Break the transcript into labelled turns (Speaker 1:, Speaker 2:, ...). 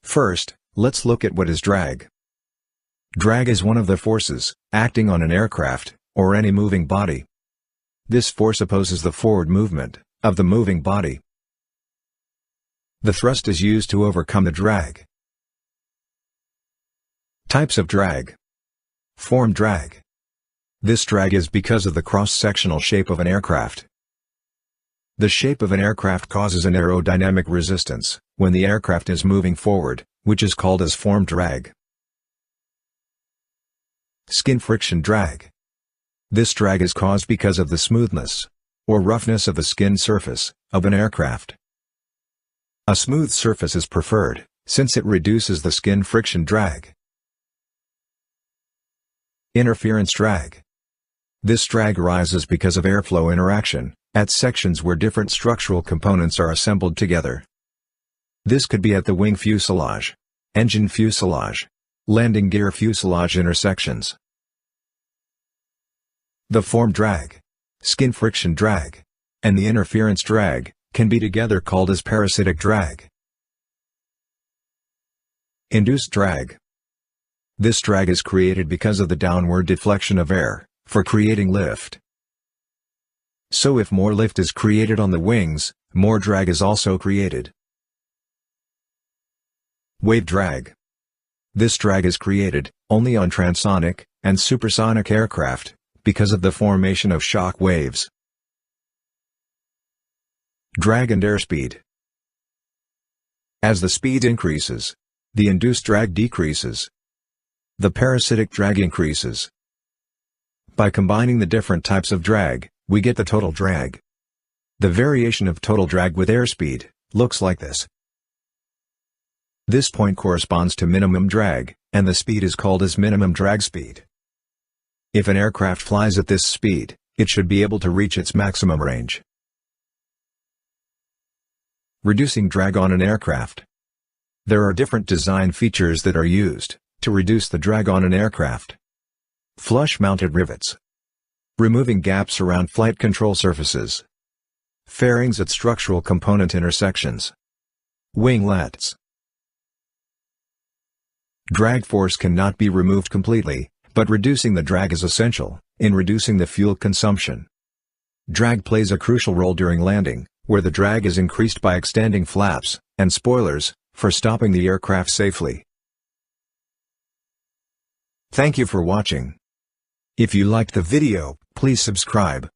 Speaker 1: First, let's look at what is drag. Drag is one of the forces acting on an aircraft, or any moving body. This force opposes the forward movement of the moving body. The thrust is used to overcome the drag. Types of drag. Form drag. This drag is because of the cross-sectional shape of an aircraft. The shape of an aircraft causes an aerodynamic resistance when the aircraft is moving forward, which is called as form drag. Skin friction drag. This drag is caused because of the smoothness or roughness of the skin surface of an aircraft. A smooth surface is preferred, since it reduces the skin friction drag. Interference drag. This drag arises because of airflow interaction at sections where different structural components are assembled together. This could be at the wing fuselage, engine fuselage, landing gear fuselage intersections. The form drag, skin friction drag, and the interference drag can be together called as parasitic drag. Induced drag. This drag is created because of the downward deflection of air, for creating lift. So if more lift is created on the wings, more drag is also created. Wave drag. This drag is created only on transonic and supersonic aircraft because of the formation of shock waves. Drag and airspeed. As the speed increases, the induced drag decreases. The parasitic drag increases. By combining the different types of drag, we get the total drag. The variation of total drag with airspeed looks like this. This point corresponds to minimum drag, and the speed is called as minimum drag speed. If an aircraft flies at this speed, it should be able to reach its maximum range. Reducing drag on an aircraft. There are different design features that are used to reduce the drag on an aircraft. Flush-mounted rivets. Removing gaps around flight control surfaces. Fairings at structural component intersections. Winglets. Drag force cannot be removed completely, but reducing the drag is essential in reducing the fuel consumption. Drag plays a crucial role during landing, where the drag is increased by extending flaps and spoilers for stopping the aircraft safely. Thank you for watching. If you liked the video, please subscribe.